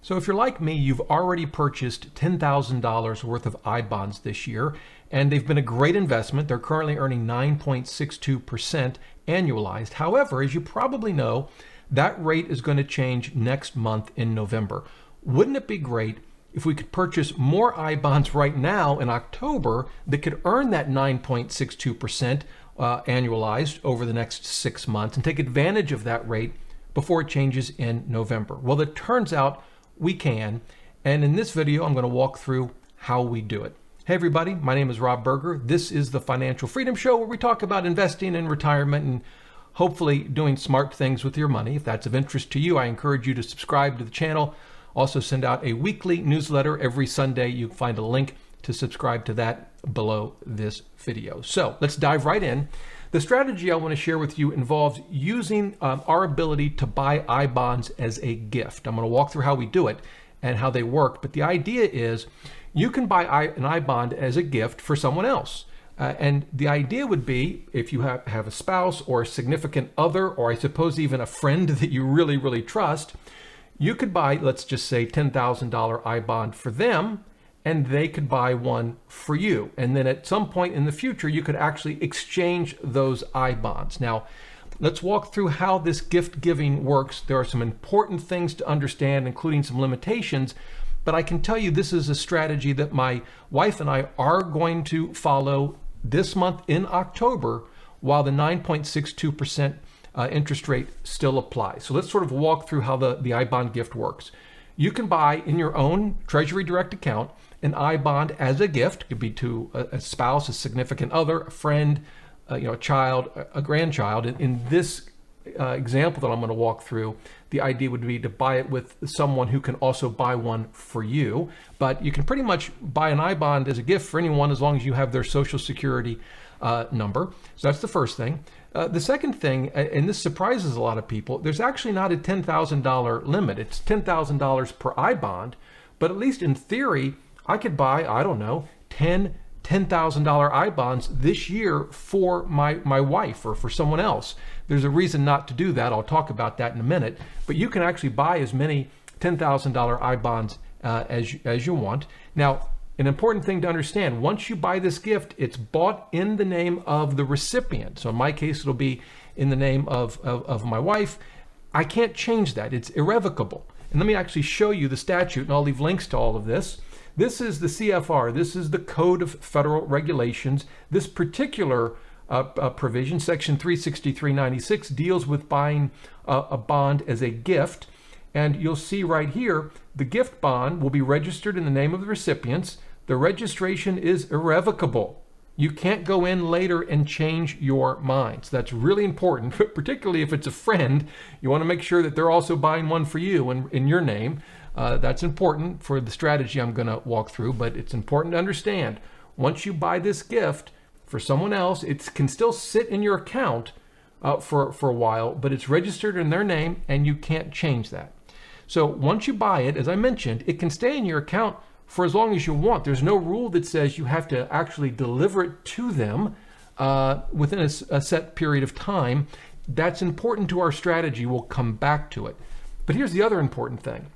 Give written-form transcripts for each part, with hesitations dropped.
So if you're like me, you've already purchased $10,000 worth of I bonds this year, and they've been a great investment. They're currently earning 9.62% annualized. However, as you probably know, that rate is going to change next month in November. Wouldn't it be great if we could purchase more I bonds right now in October that could earn that 9.62% annualized over the next 6 months and take advantage of that rate before it changes in November? Well, it turns out we can, and in this video I'm going to walk through how we do it. Hey everybody, my name is Rob Berger. This is the Financial Freedom Show, where we talk about investing in retirement and hopefully doing smart things with your money. If that's of interest to you, I encourage you to subscribe to the channel. Also send out a weekly newsletter every Sunday. You can find a link to subscribe to that below this video. So let's dive right in. The strategy I want to share with you involves using our ability to buy I bonds as a gift. I'm going to walk through how we do it and how they work, but the idea is you can buy an I bond as a gift for someone else. And the idea would be, if you have a spouse or a significant other, or I suppose even a friend that you really, really trust, you could buy, let's just say, $10,000 I bond for them, and they could buy one for you. And then at some point in the future, you could actually exchange those I bonds. Now, let's walk through how this gift giving works. There are some important things to understand, including some limitations, but I can tell you this is a strategy that my wife and I are going to follow this month in October, while the 9.62% interest rate still applies. So let's sort of walk through how the I bond gift works. You can buy in your own Treasury Direct account an I bond as a gift. It could be to a spouse, a significant other, a friend, a child, a grandchild. In this example that I'm going to walk through, the idea would be to buy it with someone who can also buy one for you. But you can pretty much buy an I bond as a gift for anyone as long as you have their Social Security number. So that's the first thing. The second thing, and this surprises a lot of people, there's actually not a $10,000 limit. It's $10,000 per I bond, but at least in theory, I could buy, I don't know, 10 $10,000 I bonds this year for my wife or for someone else. There's a reason not to do that. I'll talk about that in a minute. But you can actually buy as many $10,000 I bonds as you want. Now, an important thing to understand, once you buy this gift, it's bought in the name of the recipient. So in my case, it'll be in the name of my wife. I can't change that. It's irrevocable. And let me actually show you the statute, and I'll leave links to all of this. This is the CFR. This is the Code of Federal Regulations. This particular provision, Section 36396, deals with buying a bond as a gift. And you'll see right here, the gift bond will be registered in the name of the recipients. The registration is irrevocable. You can't go in later and change your mind. So that's really important, particularly if it's a friend. You want to make sure that they're also buying one for you in your name. That's important for the strategy I'm going to walk through, but it's important to understand, once you buy this gift for someone else, it can still sit in your account for a while, but it's registered in their name and you can't change that. So once you buy it, as I mentioned, it can stay in your account for as long as you want. There's no rule that says you have to actually deliver it to them within a set period of time. That's important to our strategy. We'll come back to it. But here's the other important thing.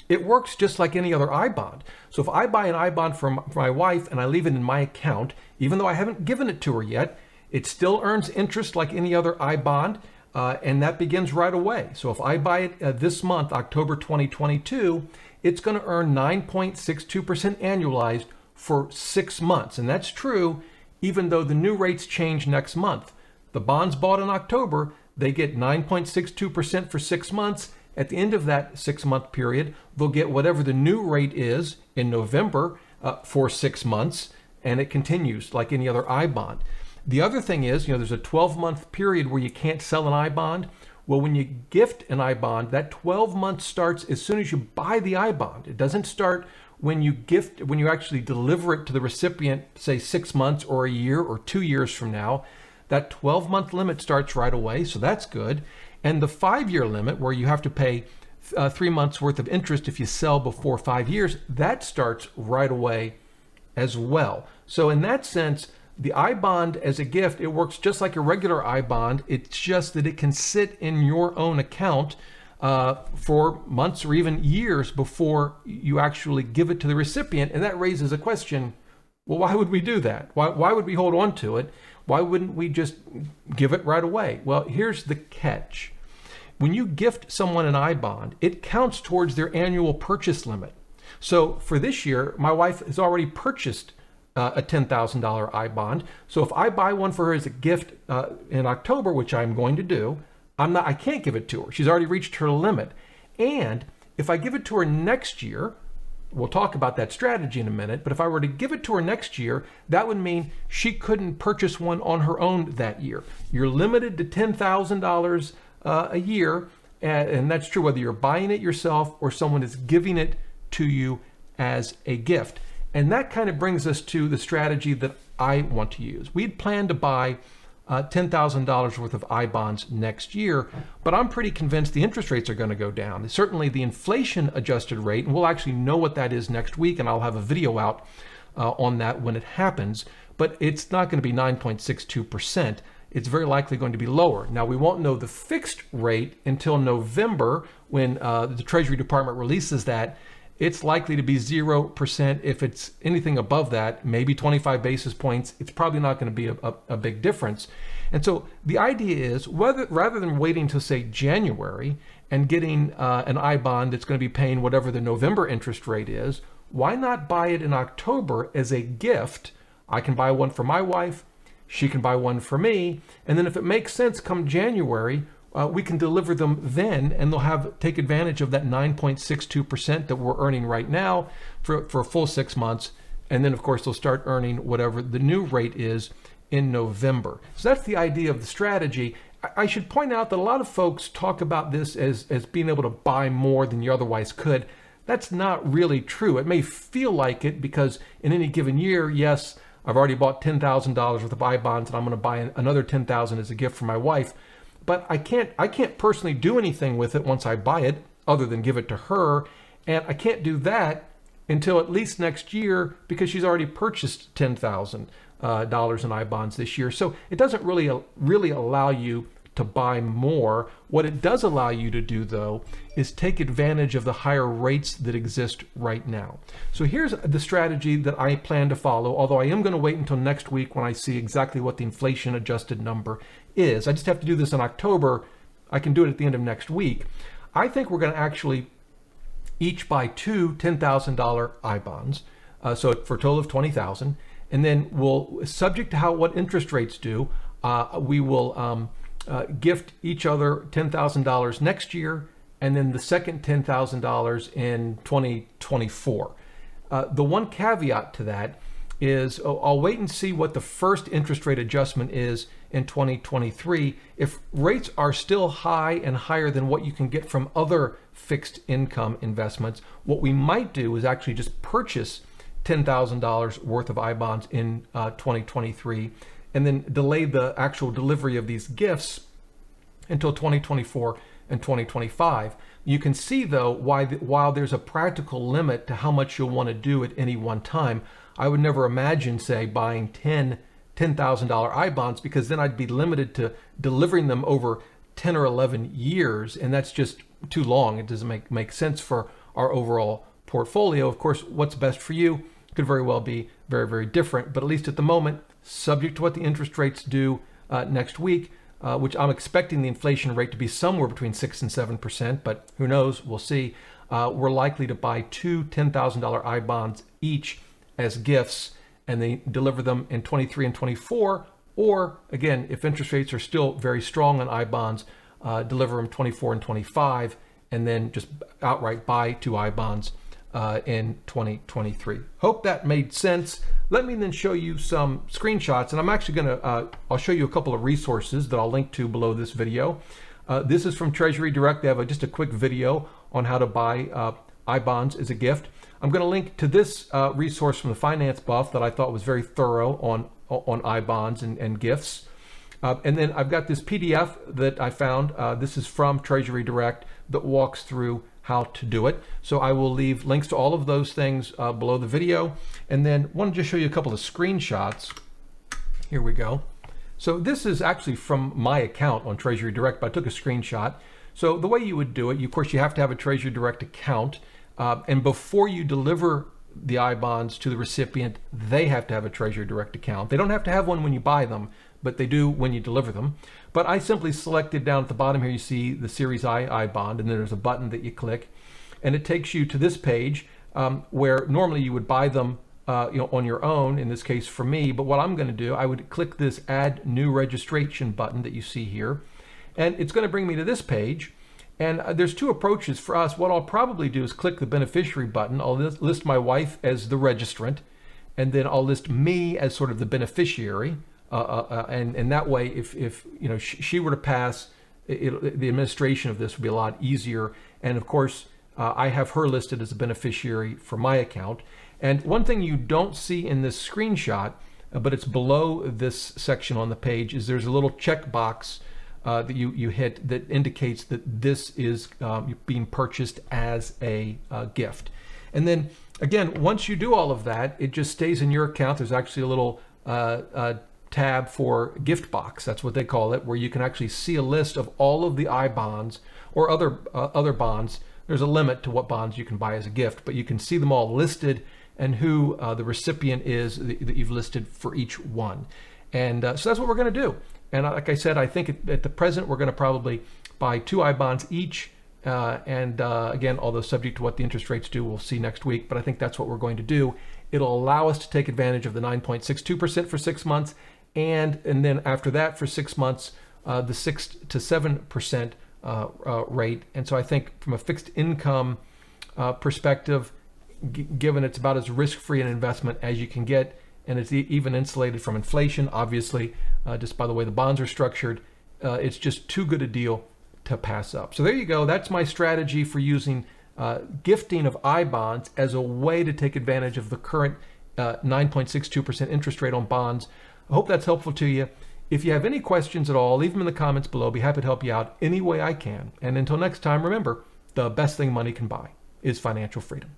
It works just like any other I bond. So if I buy an I bond for my wife and I leave it in my account, even though I haven't given it to her yet, it still earns interest like any other I bond, and that begins right away. So if I buy it this month, October 2022, it's going to earn 9.62% annualized for 6 months. And that's true even though the new rates change next month. The bonds bought in October, they get 9.62% for 6 months. At the end of that 6-month period, they'll get whatever the new rate is in November for 6 months, and it continues like any other I bond. The other thing is, there's a 12-month period where you can't sell an I bond. Well, when you gift an I bond, that 12 months starts as soon as you buy the I bond. It doesn't start when you actually deliver it to the recipient, say 6 months or a year or 2 years from now. That 12-month limit starts right away, so that's good. And the 5-year limit, where you have to pay 3 months worth of interest if you sell before 5 years, that starts right away as well. So in that sense, the I bond as a gift, it works just like a regular I bond. It's just that it can sit in your own account for months or even years before you actually give it to the recipient. And that raises a question, well, why would we do that? Why would we hold on to it? Why wouldn't we just give it right away? Well, here's the catch. When you gift someone an I-bond, it counts towards their annual purchase limit. So for this year, my wife has already purchased a $10,000 I-bond. So if I buy one for her as a gift in October, which I'm going to do, I can't give it to her. She's already reached her limit. And if I give it to her next year, we'll talk about that strategy in a minute, but if I were to give it to her next year, that would mean she couldn't purchase one on her own that year. You're limited to $10,000 a year, and that's true whether you're buying it yourself or someone is giving it to you as a gift. And that kind of brings us to the strategy that I want to use. We'd planned to buy $10,000 worth of I-bonds next year, but I'm pretty convinced the interest rates are going to go down. Certainly the inflation adjusted rate, and we'll actually know what that is next week, and I'll have a video out on that when it happens, but it's not going to be 9.62%. It's very likely going to be lower. Now, we won't know the fixed rate until November when the Treasury Department releases that. It's likely to be 0%. If it's anything above that, maybe 25 basis points, it's probably not going to be a big difference. And so the idea is, rather than waiting to say January and getting an I-bond that's going to be paying whatever the November interest rate is, why not buy it in October as a gift? I can buy one for my wife, she can buy one for me, and then if it makes sense come January, we can deliver them then, and they'll take advantage of that 9.62% that we're earning right now for a full 6 months. And then, of course, they'll start earning whatever the new rate is in November. So that's the idea of the strategy. I should point out that a lot of folks talk about this as being able to buy more than you otherwise could. That's not really true. It may feel like it because in any given year, yes, I've already bought $10,000 worth of I-bonds and I'm going to buy another $10,000 as a gift for my wife. But I can't personally do anything with it once I buy it other than give it to her. And I can't do that until at least next year because she's already purchased $10,000 in I-bonds this year. So it doesn't really allow you to buy more. What it does allow you to do, though, is take advantage of the higher rates that exist right now. So here's the strategy that I plan to follow, although I am going to wait until next week when I see exactly what the inflation adjusted number is. I just have to do this in October. I can do it at the end of next week. I think we're going to actually each buy two $10,000 I-bonds, so for a total of $20,000, and then we'll, subject to what interest rates do, we will gift each other $10,000 next year, and then the second $10,000 in 2024. The one caveat to that is I'll wait and see what the first interest rate adjustment is in 2023. If rates are still high and higher than what you can get from other fixed income investments, what we might do is actually just purchase $10,000 worth of I-bonds in 2023 and then delay the actual delivery of these gifts until 2024 and 2025. You can see, though, while there's a practical limit to how much you'll want to do at any one time, I would never imagine, say, buying $10,000 I-bonds, because then I'd be limited to delivering them over 10 or 11 years, and that's just too long. It doesn't make sense for our overall portfolio. Of course, what's best for you could very well be very, very different, but at least at the moment, subject to what the interest rates do next week, which I'm expecting the inflation rate to be somewhere between 6 and 7%, but who knows, we'll see. We're likely to buy two $10,000 I-bonds each as gifts, and they deliver them in 23 and 24, or again, if interest rates are still very strong on I-bonds, deliver them 24 and 25, and then just outright buy two I-bonds in 2023. Hope that made sense. Let me then show you some screenshots, and I'm actually gonna, I'll show you a couple of resources that I'll link to below this video. This is from Treasury Direct. They have just a quick video on how to buy I-bonds as a gift. I'm going to link to this resource from the Finance Buff that I thought was very thorough on I-bonds and gifts. And then I've got this PDF that I found. This is from Treasury Direct that walks through how to do it. So I will leave links to all of those things below the video. And then I want to just show you a couple of screenshots. Here we go. So this is actually from my account on Treasury Direct, but I took a screenshot. So the way you would do it, of course, you have to have a Treasury Direct account. And before you deliver the I bonds to the recipient, they have to have a Treasury Direct account. They don't have to have one when you buy them, but they do when you deliver them. But I simply selected down at the bottom here, you see the Series I bond, and then there's a button that you click, and it takes you to this page where normally you would buy them on your own, in this case for me. But what I'm going to do, I would click this Add New Registration button that you see here, and it's going to bring me to this page. And there's two approaches for us. What I'll probably do is click the beneficiary button. I'll list my wife as the registrant, and then I'll list me as sort of the beneficiary. And that way, if she were to pass, the administration of this would be a lot easier. And of course, I have her listed as a beneficiary for my account. And one thing you don't see in this screenshot, but it's below this section on the page, is there's a little checkbox that you hit that indicates that this is being purchased as a gift. And then again, once you do all of that, it just stays in your account. There's actually a little tab for gift box, that's what they call it, where you can actually see a list of all of the I bonds or other bonds. There's a limit to what bonds you can buy as a gift, but you can see them all listed and who the recipient is that you've listed for each one. And so that's what we're going to do. And like I said, I think at the present, we're going to probably buy 2 I bonds each. Again, although subject to what the interest rates do, we'll see next week. But I think that's what we're going to do. It'll allow us to take advantage of the 9.62% for 6 months. And then after that, for 6 months, the 6 to 7% rate. And so I think from a fixed income perspective, given it's about as risk-free an investment as you can get, and it's even insulated from inflation, obviously, just by the way the bonds are structured, it's just too good a deal to pass up. So there you go. That's my strategy for using gifting of I bonds as a way to take advantage of the current 9.62% interest rate on bonds. I hope that's helpful to you. If you have any questions at all, leave them in the comments below. I'll be happy to help you out any way I can. And until next time, remember, the best thing money can buy is financial freedom.